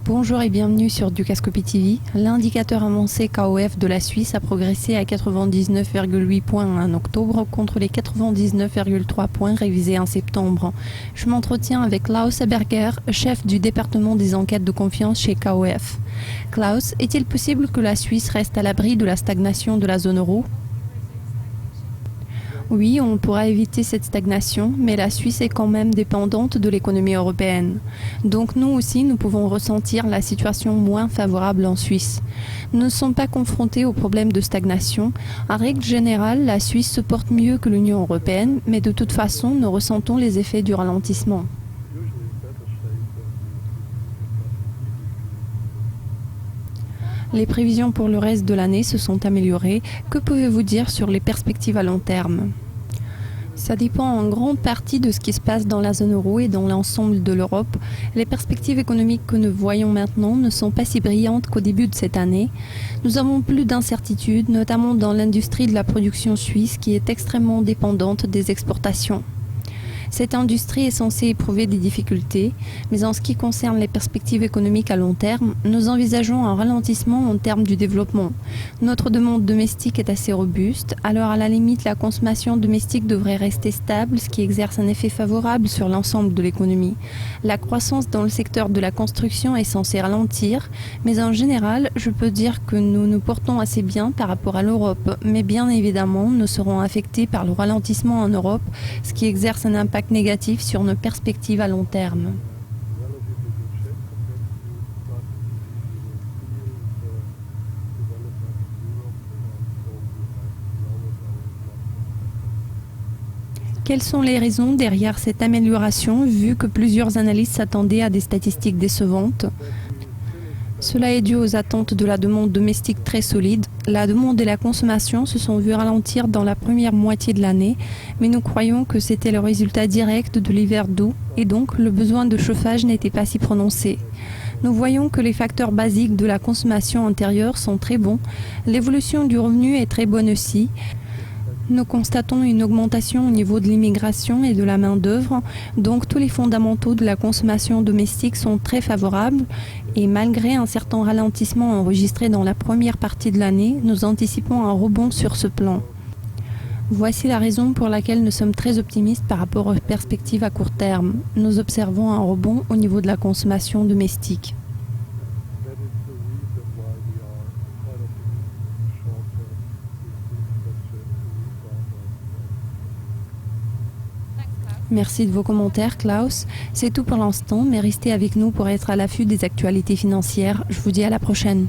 Bonjour et bienvenue sur Dukascopy TV. L'indicateur avancé KOF de la Suisse a progressé à 99,8 points en octobre contre les 99,3 points révisés en septembre. Je m'entretiens avec Klaus Eberger, chef du département des enquêtes de confiance chez KOF. Klaus, est-il possible que la Suisse reste à l'abri de la stagnation de la zone euro ? Oui, on pourra éviter cette stagnation, mais la Suisse est quand même dépendante de l'économie européenne. Donc nous aussi, nous pouvons ressentir la situation moins favorable en Suisse. Nous ne sommes pas confrontés au problème de stagnation. En règle générale, la Suisse se porte mieux que l'Union européenne, mais de toute façon, nous ressentons les effets du ralentissement. Les prévisions pour le reste de l'année se sont améliorées. Que pouvez-vous dire sur les perspectives à long terme ? Ça dépend en grande partie de ce qui se passe dans la zone euro et dans l'ensemble de l'Europe. Les perspectives économiques que nous voyons maintenant ne sont pas si brillantes qu'au début de cette année. Nous avons plus d'incertitudes, notamment dans l'industrie de la production suisse qui est extrêmement dépendante des exportations. Cette industrie est censée éprouver des difficultés, mais en ce qui concerne les perspectives économiques à long terme, nous envisageons un ralentissement en termes du développement. Notre demande domestique est assez robuste, alors à la limite la consommation domestique devrait rester stable, ce qui exerce un effet favorable sur l'ensemble de l'économie. La croissance dans le secteur de la construction est censée ralentir, mais en général, je peux dire que nous nous portons assez bien par rapport à l'Europe, mais bien évidemment, nous serons affectés par le ralentissement en Europe, ce qui exerce un impact négatif sur nos perspectives à long terme. Quelles sont les raisons derrière cette amélioration, vu que plusieurs analystes s'attendaient à des statistiques décevantes ? Cela est dû aux attentes de la demande domestique très solide. La demande et la consommation se sont vues ralentir dans la première moitié de l'année, mais nous croyons que c'était le résultat direct de l'hiver doux et donc le besoin de chauffage n'était pas si prononcé. Nous voyons que les facteurs basiques de la consommation intérieure sont très bons. L'évolution du revenu est très bonne aussi. Nous constatons une augmentation au niveau de l'immigration et de la main-d'œuvre, donc tous les fondamentaux de la consommation domestique sont très favorables et malgré un certain ralentissement enregistré dans la première partie de l'année, nous anticipons un rebond sur ce plan. Voici la raison pour laquelle nous sommes très optimistes par rapport aux perspectives à court terme. Nous observons un rebond au niveau de la consommation domestique. Merci de vos commentaires, Klaus. C'est tout pour l'instant, mais restez avec nous pour être à l'affût des actualités financières. Je vous dis à la prochaine.